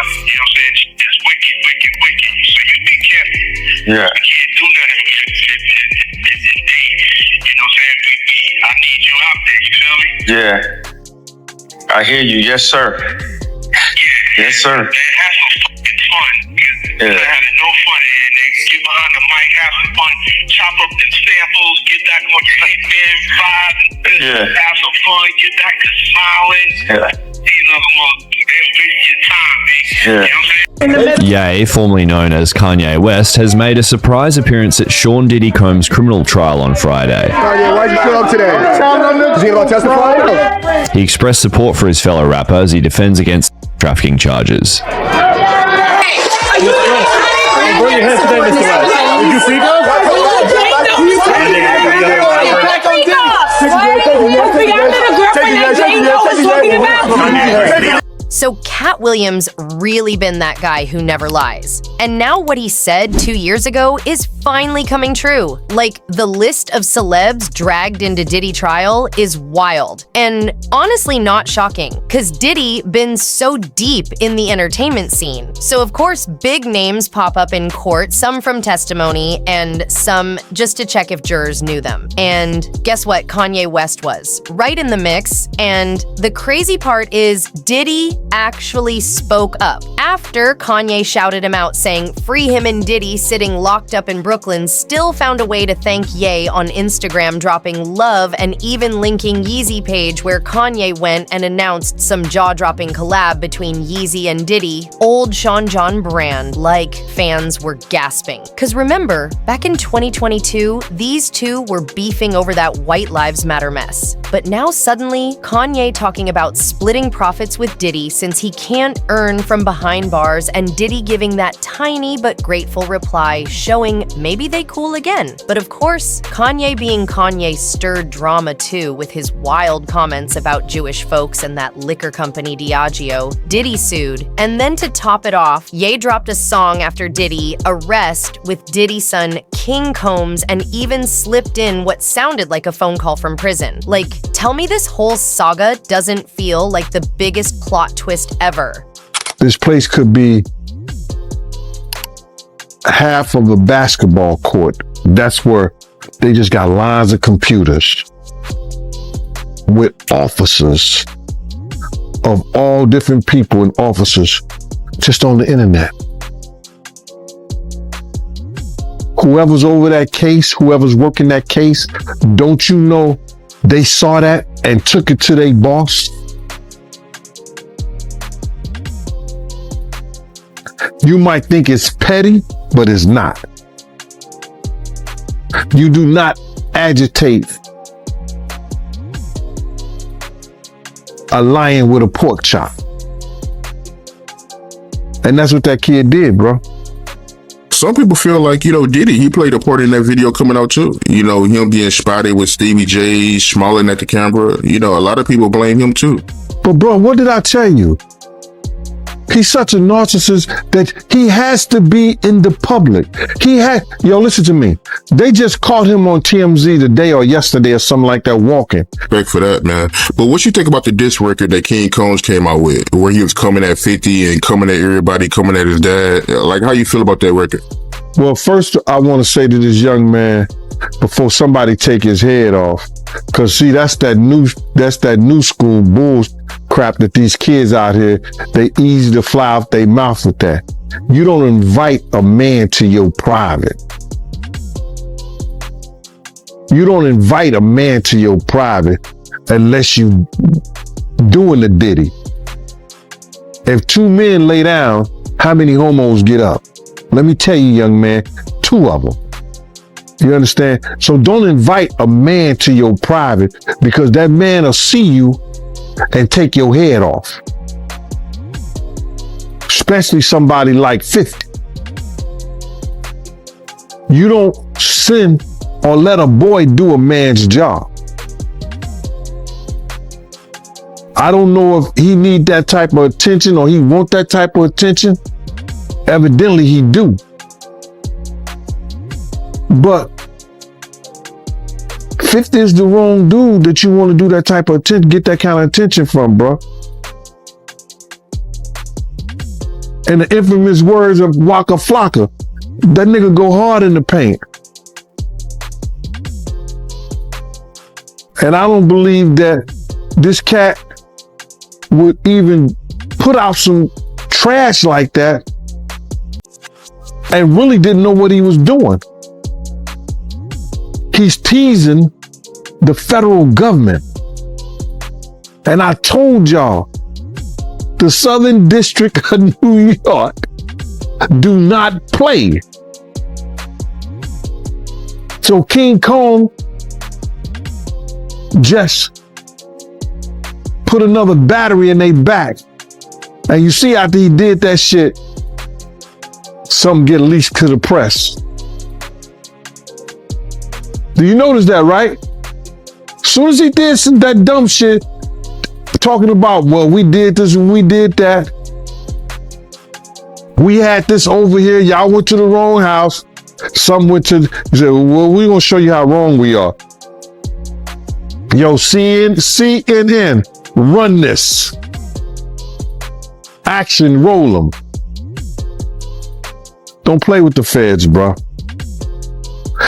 You know what I'm saying? It's wicked, wicked, wicked. So you be careful. Yeah. You can't do nothing. You know what I'm saying? I need you out there. You feel me? Yeah. I hear you. Yes, sir. Yeah. Yes, sir. And have some fucking fun. Yeah. Having no fun, and they get behind the mic, have some fun, chop up the samples, get back on your hitman vibe, have some fun, get back to smiling. Yeah. You know, that's really your time, man. You know what I'm saying? Ye, formerly known as Kanye West, has made a surprise appearance at Sean Diddy Combs' criminal trial on Friday. Kanye, why'd you show up today? Is he going to testify? He expressed support for his fellow rapper as he defends against trafficking charges. Where are your hands today, Mr. West? Did you see those? So Katt Williams really been that guy who never lies. And now what he said 2 years ago is finally coming true. Like, the list of celebs dragged into Diddy trial is wild. And honestly not shocking, cause Diddy been so deep in the entertainment scene. So of course big names pop up in court, some from testimony and some just to check if jurors knew them. And guess what? Kanye West was right in the mix. And the crazy part is Diddy actually spoke up after Kanye shouted him out saying free him, and Diddy, sitting locked up in Brooklyn, still found a way to thank Ye on Instagram, dropping love and even linking Yeezy page where Kanye went and announced some jaw-dropping collab between Yeezy and Diddy. Old Sean John brand, like fans were gasping. Cause remember, back in 2022, these two were beefing over that White Lives Matter mess. But now suddenly, Kanye talking about splitting profits with Diddy since he can't earn from behind bars, and Diddy giving that tiny but grateful reply, showing maybe they cool again. But of course, Kanye being Kanye stirred drama too with his wild comments about Jewish folks and that liquor company Diageo. Diddy sued. And then to top it off, Ye dropped a song after Diddy arrest with Diddy's son King Combs, and even slipped in what sounded like a phone call from prison. Like, tell me this whole saga doesn't feel like the biggest plot twist ever. This place could be half of a basketball court. That's where they just got lines of computers with officers of all different people and officers just on the internet. Whoever's over that case, whoever's working that case, don't you know they saw that and took it to their boss? You might think it's petty, but it's not. You do not agitate a lion with a pork chop. And that's what that kid did, bro. Some people feel like, Diddy, he played a part in that video coming out too. Him being spotted with Stevie J, smiling at the camera. A lot of people blame him too. But bro, what did I tell you? He's such a narcissist that he has to be in the public. Listen to me. They just caught him on TMZ today or yesterday or something like that walking. Respect for that, man. But what you think about the diss record that King Combs came out with, where he was coming at 50 and coming at everybody, coming at his dad? Like, how you feel about that record? Well, first, I want to say to this young man, before somebody take his head off, because see, that's that new school bull crap that these kids out here, they easy to fly off their mouth with that. You don't invite a man to your private. You don't invite a man to your private unless you doing the Diddy. If two men lay down, how many homos get up? Let me tell you, young man, 2 of them. You understand? So don't invite a man to your private, because that man will see you and take your head off. Especially somebody like 50. You don't send or let a boy do a man's job. I don't know if he need that type of attention or he want that type of attention. Evidently he do. But 50 is the wrong dude that you want to do that type of attention, get that kind of attention from, bro. In the infamous words of Waka Flocka, that nigga go hard in the paint. And I don't believe that this cat would even put out some trash like that and really didn't know what he was doing. He's teasing the federal government. And I told y'all, the Southern District of New York do not play. So King Kong just put another battery in their back. And you see after he did that shit, something get leaked to the press. Do you notice that, right? As soon as he did some that dumb shit, talking about, well, we did this and we did that. We had this over here. Y'all went to the wrong house. Some went to, said, well, we're going to show you how wrong we are. Yo, CNN, run this. Action, roll them. Don't play with the feds, bro.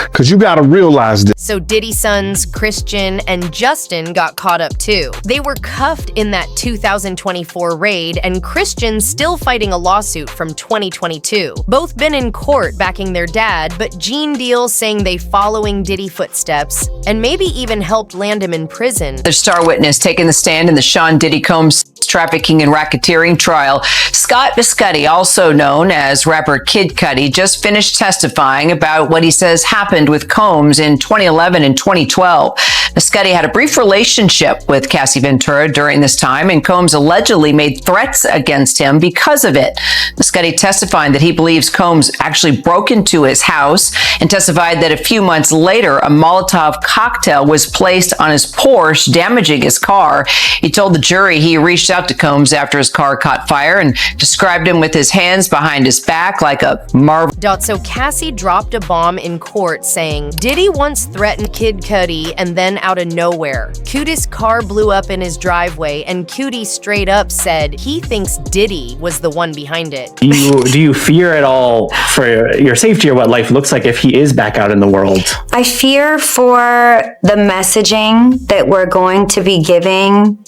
Because you got to realize this. So Diddy's sons, Christian and Justin, got caught up too. They were cuffed in that 2024 raid, and Christian's still fighting a lawsuit from 2022. Both been in court backing their dad, but Gene Deal saying they following Diddy footsteps and maybe even helped land him in prison. The star witness taking the stand in the Sean Diddy Combs trafficking and racketeering trial. Scott Biscotti, also known as rapper Kid Cudi, just finished testifying about what he says happened with Combs in 2011 and 2012. Biscotti had a brief relationship with Cassie Ventura during this time, and Combs allegedly made threats against him because of it. Biscotti testifying that he believes Combs actually broke into his house and testified that a few months later, a Molotov cocktail was placed on his Porsche, damaging his car. He told the jury he reached out to Combs after his car caught fire and described him with his hands behind his back like a marvel. So Cassie dropped a bomb in court saying, Diddy once threatened Kid Cudi, and then out of nowhere, Cudi's car blew up in his driveway, and Cudi straight up said he thinks Diddy was the one behind it. Do you fear at all for your safety or what life looks like if he is back out in the world? I fear for the messaging that we're going to be giving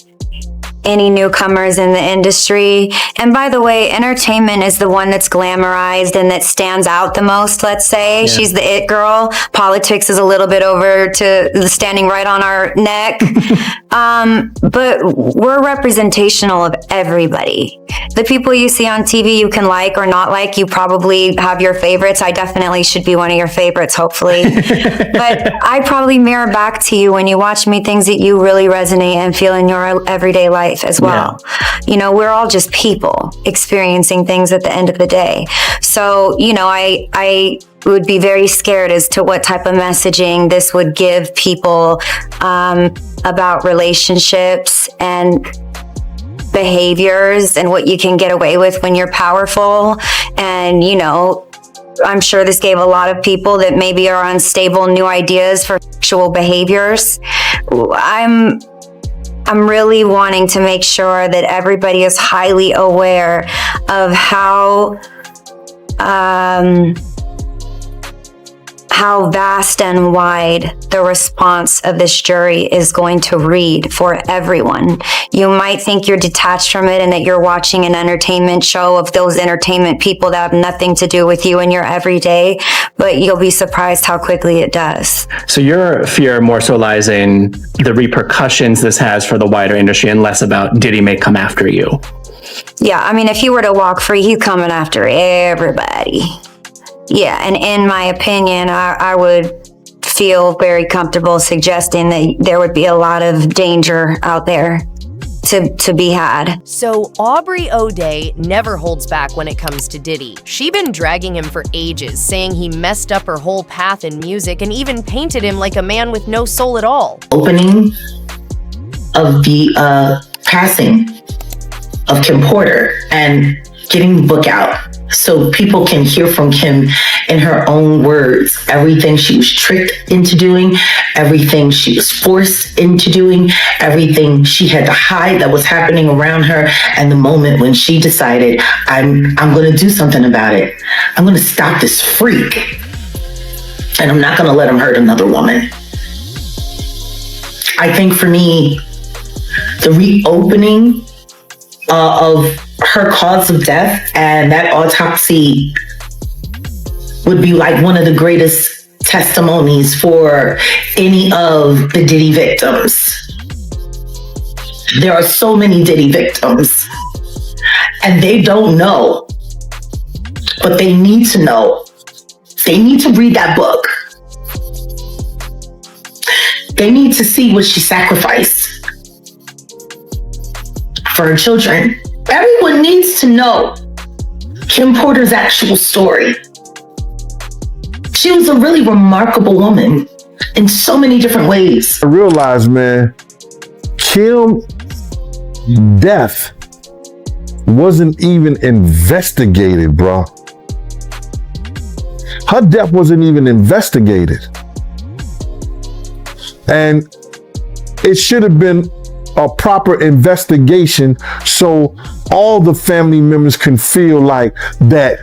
any newcomers in the industry. And by the way, entertainment is the one that's glamorized and that stands out the most, let's say. Yeah. She's the it girl. Politics is a little bit over to standing right on our neck. But we're representational of everybody. The people you see on TV you can like or not like, you probably have your favorites. I definitely should be one of your favorites, hopefully. But I probably mirror back to you when you watch me things that you really resonate and feel in your everyday life as well. Yeah. You know, we're all just people experiencing things at the end of the day. So, you know, I would be very scared as to what type of messaging this would give people about relationships and behaviors and what you can get away with when you're powerful. And, you know, I'm sure this gave a lot of people that maybe are unstable new ideas for sexual behaviors. I'm really wanting to make sure that everybody is highly aware of how vast and wide the response of this jury is going to read for everyone. You might think you're detached from it and that you're watching an entertainment show of those entertainment people that have nothing to do with you in your everyday, but you'll be surprised how quickly it does. So your fear more so lies in the repercussions this has for the wider industry and less about Diddy may come after you. Yeah, I mean, if he were to walk free, he's coming after everybody. Yeah, and in my opinion, I would feel very comfortable suggesting that there would be a lot of danger out there to be had. So Aubrey O'Day never holds back when it comes to Diddy. She been dragging him for ages, saying he messed up her whole path in music and even painted him like a man with no soul at all. Opening of the passing of Kim Porter and getting the book out so people can hear from Kim in her own words. Everything she was tricked into doing, everything she was forced into doing, everything she had to hide that was happening around her, and the moment when she decided, I'm going to do something about it. I'm going to stop this freak, and I'm not going to let him hurt another woman. I think for me, the reopening of her cause of death and that autopsy would be like one of the greatest testimonies for any of the Diddy victims. There are so many Diddy victims, and they don't know, but they need to know. They need to read that book. They need to see what she sacrificed for her children. Everyone needs to know Kim Porter's actual story. She was a really remarkable woman in so many different ways. I realized, man, Kim's death wasn't even investigated, bro. Her death wasn't even investigated. And it should have been a proper investigation so all the family members can feel like that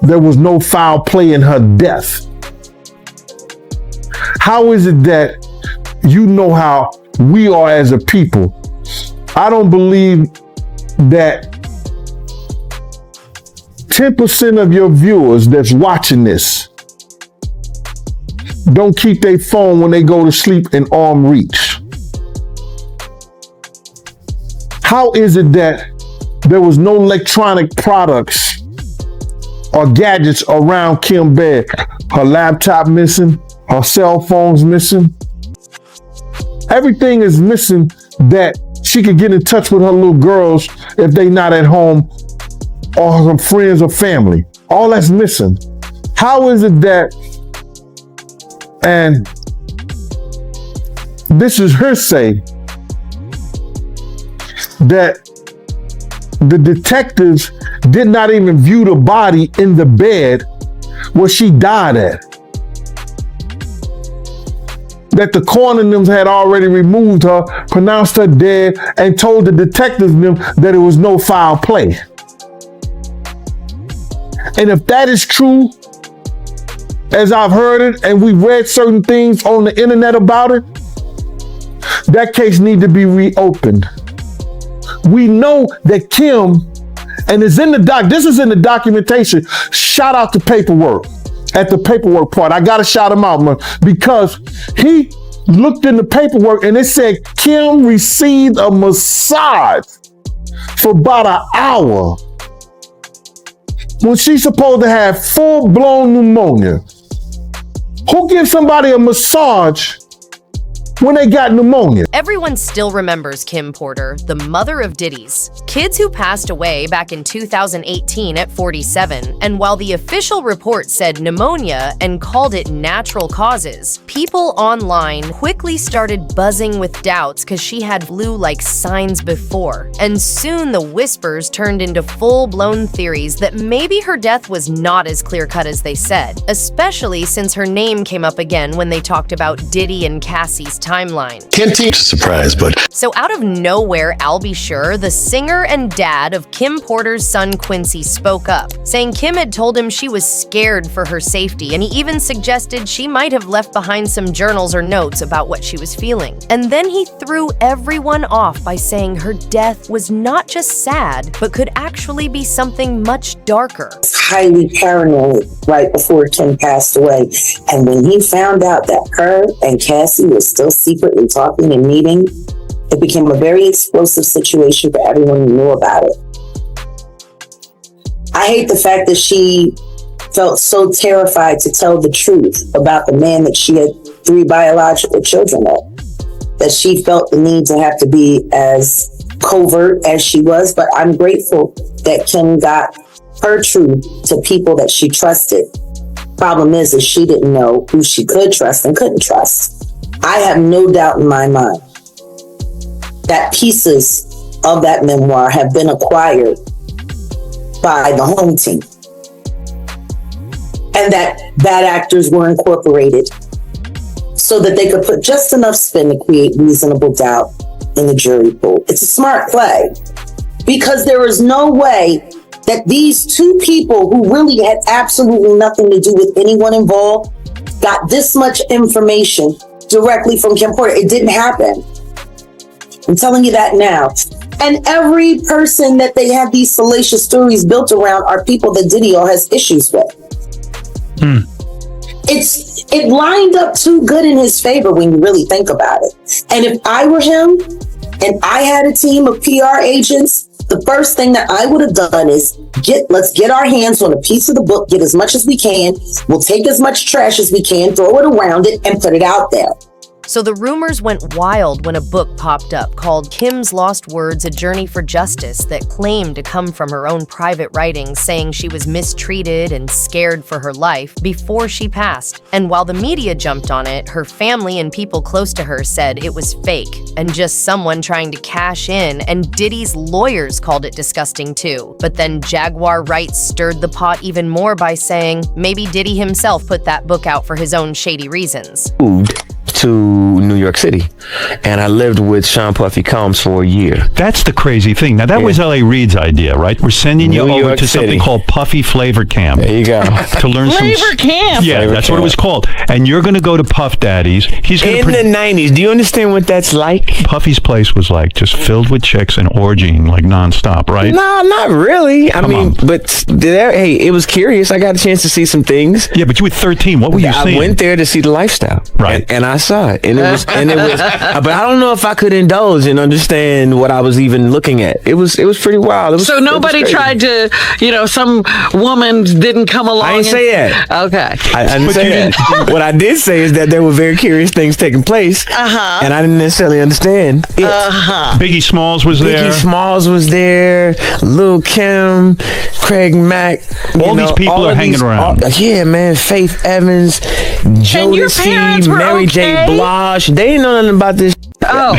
there was no foul play in her death. How is it that you know how we are as a people? I don't believe that 10% of your viewers that's watching this don't keep their phone when they go to sleep in arm reach. How is it that there was no electronic products or gadgets around Kim's bed? Her laptop missing, her cell phone's missing. Everything is missing that she could get in touch with her little girls if they not at home or her friends or family. All that's missing. How is it that, and this is her say, that the detectives did not even view the body in the bed where she died at? That the coroner had already removed her, pronounced her dead, and told the detectives that it was no foul play. And if that is true, as I've heard it, and we've read certain things on the internet about it, that case needs to be reopened. We know that Kim, and it's in the this is in the documentation. Shout out to paperwork. At the paperwork part, I gotta shout him out, man, because he looked in the paperwork and it said Kim received a massage for about an hour when she's supposed to have full-blown pneumonia. Who gives somebody a massage when they got pneumonia? Everyone still remembers Kim Porter, the mother of Diddy's kids, who passed away back in 2018 at 47. And while the official report said pneumonia and called it natural causes, people online quickly started buzzing with doubts because she had flu-like signs before. And soon the whispers turned into full-blown theories that maybe her death was not as clear-cut as they said, especially since her name came up again when they talked about Diddy and Cassie's timeline. Can't teach a surprise, but... So out of nowhere, I'll Be Sure, the singer and dad of Kim Porter's son Quincy, spoke up, saying Kim had told him she was scared for her safety, and he even suggested she might have left behind some journals or notes about what she was feeling. And then he threw everyone off by saying her death was not just sad, but could actually be something much darker. Highly paranoid right before Kim passed away. And when he found out that her and Cassie were still secretly talking and meeting, it became a very explosive situation for everyone who knew about it. I hate the fact that she felt so terrified to tell the truth about the man that she had 3 biological children with, that she felt the need to have to be as covert as she was. But I'm grateful that Kim got her truth to people that she trusted. Problem is she didn't know who she could trust and couldn't trust. I have no doubt in my mind that pieces of that memoir have been acquired by the home team. And that bad actors were incorporated so that they could put just enough spin to create reasonable doubt in the jury pool. It's a smart play because there is no way that these two people who really had absolutely nothing to do with anyone involved got this much information directly from Kim Porter. It didn't happen. I'm telling you that now. And every person that they have these salacious stories built around are people that Diddy has issues with. It lined up too good in his favor when you really think about it. And if I were him and I had a team of PR agents, the first thing that I would have done is let's get our hands on a piece of the book, get as much as we can. We'll take as much trash as we can, throw it around it, and put it out there. So the rumors went wild when a book popped up called Kim's Lost Words, A Journey for Justice that claimed to come from her own private writings saying she was mistreated and scared for her life before she passed. And while the media jumped on it, her family and people close to her said it was fake and just someone trying to cash in, and Diddy's lawyers called it disgusting too. But then Jaguar Wright stirred the pot even more by saying maybe Diddy himself put that book out for his own shady reasons. To New York City, and I lived with Sean Puffy Combs for a year. That's the crazy thing. Now that was L.A. Reid's idea, right? We're sending you over to something called Puffy Flavor Camp. There you go. To learn Flavor Camp. Yeah, Flavor that's Camp. what it was called. And you're going to go to Puff Daddy's. He's going in the 90s. Do you understand what that's like? Puffy's place was like just filled with chicks and orgying like nonstop, right? No, not really. I mean, but hey, it was curious. I got a chance to see some things. Yeah, but you were 13. What were you seeing? I went there to see the lifestyle, right? And I saw it, and it was, but I don't know if I could indulge and understand what I was even looking at. It was pretty wild. So nobody tried to, some woman didn't come along. I didn't say that. Okay. I didn't say that. What I did say is that there were very curious things taking place, and I didn't necessarily understand it. Biggie Smalls was there. Biggie Smalls was there. Lil' Kim, Craig Mack. All these people are hanging around. Yeah, man. Faith Evans, Jodeci, Mary J. Blige. They didn't know nothing about this. Oh.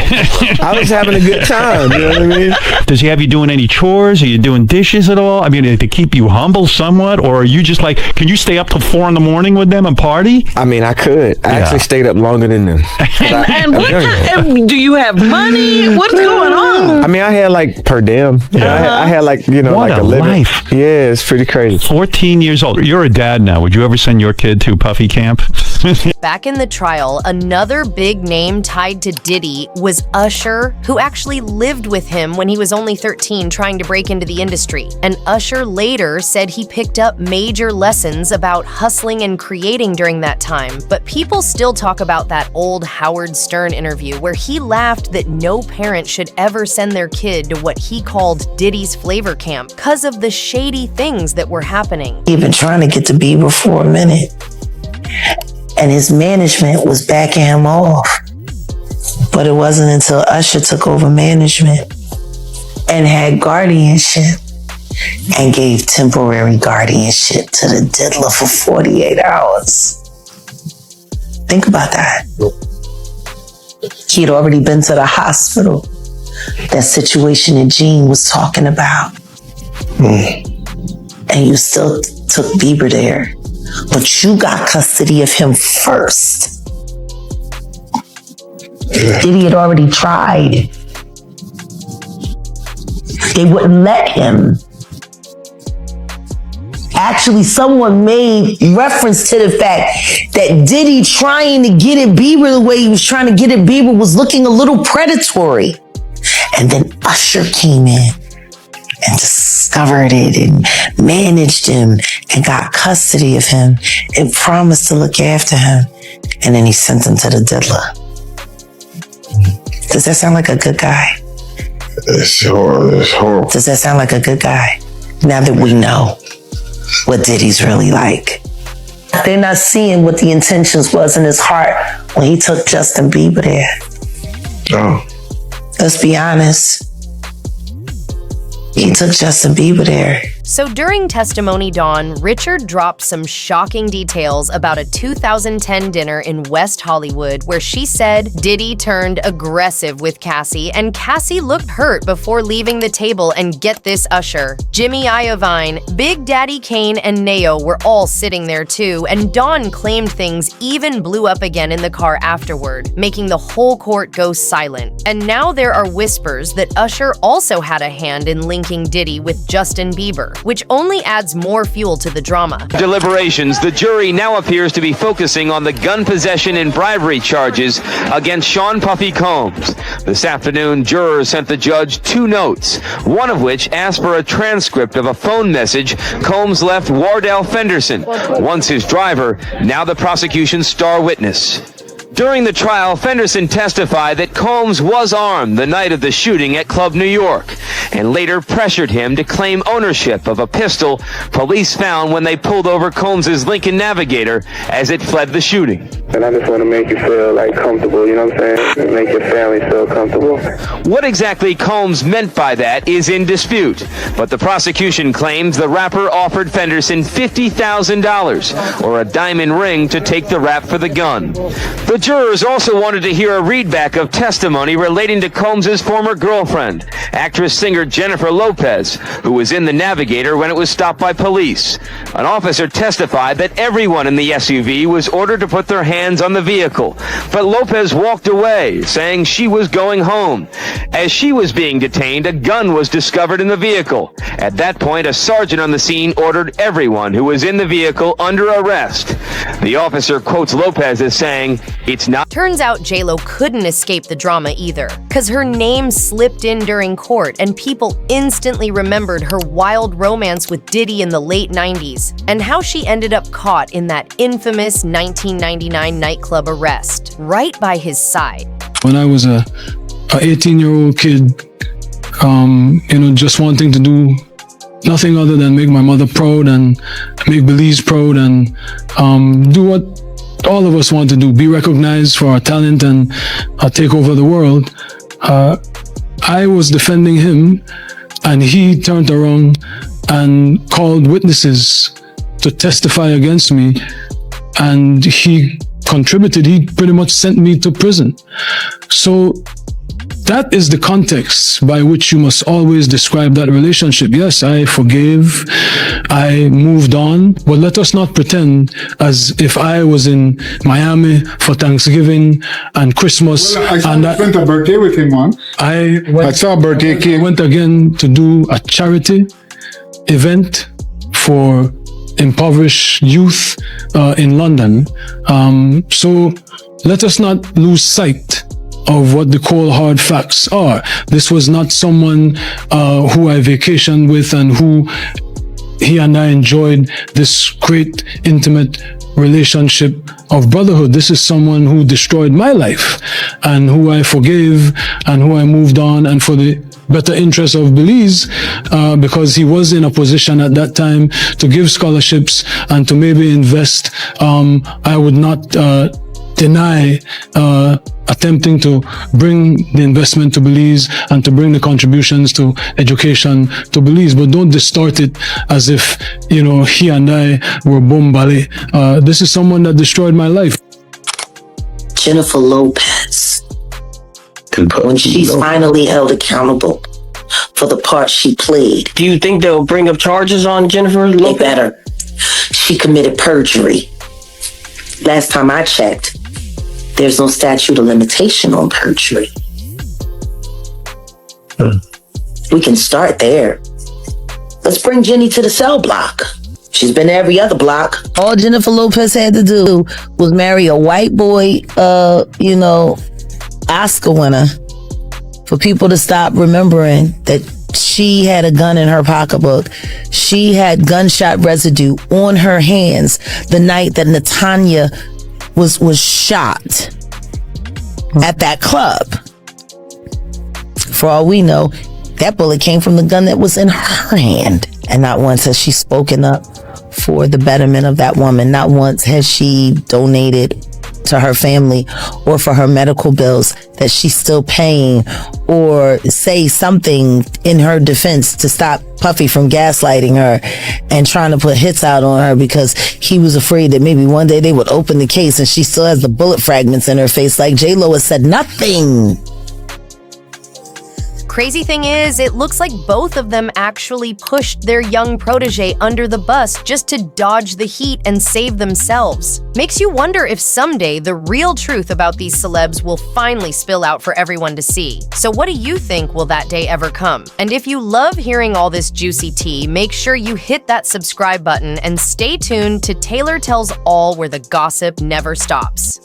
I was having a good time. You know what I mean? Does he have you doing any chores? Are you doing dishes at all? I mean, to keep you humble somewhat? Or are you just like, can you stay up till 4 a.m. with them and party? I mean, I could. I actually stayed up longer than them. And what do you have money? What's going on? I mean, I had like per diem. I had like, what like a living. life. Yeah, it's pretty crazy. 14 years old. You're a dad now. Would you ever send your kid to Puffy Camp? Back in the trial, another big name tied to Diddy was Usher, who actually lived with him when he was only 13 trying to break into the industry. And Usher later said he picked up major lessons about hustling and creating during that time. But people still talk about that old Howard Stern interview where he laughed that no parent should ever send their kid to what he called Diddy's Flavor Camp because of the shady things that were happening. He'd been trying to get to Bieber for a minute, and his management was backing him off. But it wasn't until Usher took over management and had guardianship and gave temporary guardianship to the diddler for 48 hours. Think about that. He'd already been to the hospital. That situation that Gene was talking about. And you still took Bieber there. But you got custody of him first. Diddy had already tried. They wouldn't let him. Actually, someone made reference to the fact that Diddy trying to get at Bieber the way he was trying to get at Bieber was looking a little predatory. And then Usher came in and discovered it and managed him and got custody of him and promised to look after him. And then he sent him to the diddler. Does that sound like a good guy? It's horrible. Does that sound like a good guy? Now that we know what Diddy's really like. They're not seeing what the intentions was in his heart when he took Justin Bieber there. Oh. Let's be honest. He took Justin Bieber there. So during testimony dawn, Richard dropped some shocking details about a 2010 dinner in West Hollywood where she said Diddy turned aggressive with Cassie and Cassie looked hurt before leaving the table. And get this, Usher, Jimmy Iovine, Big Daddy Kane, and Neo were all sitting there too, and Dawn claimed things even blew up again in the car afterward, making the whole court go silent. And now there are whispers that Usher also had a hand in linking Diddy with Justin Bieber, which only adds more fuel to the drama. Deliberations, the jury now appears to be focusing on the gun possession and bribery charges against Sean Puffy Combs. This afternoon, jurors sent the judge 2 notes, one of which asked for a transcript of a phone message Combs left Wardell Fenderson, once his driver, now the prosecution's star witness. During the trial, Fenderson testified that Combs was armed the night of the shooting at Club New York and later pressured him to claim ownership of a pistol police found when they pulled over Combs' Lincoln Navigator as it fled the shooting. And I just want to make you feel like comfortable, you know what I'm saying? And make your family feel comfortable. What exactly Combs meant by that is in dispute, but the prosecution claims the rapper offered Fenderson $50,000 or a diamond ring to take the rap for the gun. The jurors also wanted to hear a readback of testimony relating to Combs' former girlfriend, actress-singer Jennifer Lopez, who was in the Navigator when it was stopped by police. An officer testified that everyone in the SUV was ordered to put their hands on the vehicle, but Lopez walked away, saying she was going home. As she was being detained, a gun was discovered in the vehicle. At that point, a sergeant on the scene ordered everyone who was in the vehicle under arrest. The officer quotes Lopez as saying, "It's not..." Turns out J-Lo couldn't escape the drama either, because her name slipped in during court and people instantly remembered her wild romance with Diddy in the late 90s and how she ended up caught in that infamous 1999 nightclub arrest, right by his side. When I was a 18-year-old kid, just wanting to do nothing other than make my mother proud and make Belize proud and do what all of us want to do, be recognized for our talent and take over the world. I was defending him and he turned around and called witnesses to testify against me, and he contributed. He pretty much sent me to prison. So that is the context by which you must always describe that relationship. Yes, I forgave, I moved on, but let us not pretend as if I was in Miami for Thanksgiving and Christmas. Well, I spent a birthday with him once. I saw a birthday cake. I went again to do a charity event for impoverished youth in London. So let us not lose sight of what the cold hard facts are. This was not someone who I vacationed with and who he and I enjoyed this great intimate relationship of brotherhood. This is someone who destroyed my life and who I forgave and who I moved on, and for the better interest of Belize, because he was in a position at that time to give scholarships and to maybe invest. I would not deny attempting to bring the investment to Belize and to bring the contributions to education to Belize, but don't distort it as if, he and I were bombale. This is someone that destroyed my life. Jennifer Lopez, when she's finally held accountable for the part she played. Do you think they'll bring up charges on Jennifer Lopez? They better. She committed perjury. Last time I checked, there's no statute of limitation on perjury. We can start there. Let's bring Jenny to the cell block. She's been to every other block. All Jennifer Lopez had to do was marry a white boy, Oscar winner, for people to stop remembering that she had a gun in her pocketbook. She had gunshot residue on her hands the night that Natanya was shot at that club. For all we know, that bullet came from the gun that was in her hand. And not once has she spoken up for the betterment of that woman. Not once has she donated to her family or for her medical bills that she's still paying, or say something in her defense to stop Puffy from gaslighting her and trying to put hits out on her because he was afraid that maybe one day they would open the case and she still has the bullet fragments in her face. Like, J-Lo has said nothing. Crazy thing is, it looks like both of them actually pushed their young protege under the bus just to dodge the heat and save themselves. Makes you wonder if someday the real truth about these celebs will finally spill out for everyone to see. So what do you think, will that day ever come? And if you love hearing all this juicy tea, make sure you hit that subscribe button and stay tuned to Taylor Tells All, where the gossip never stops.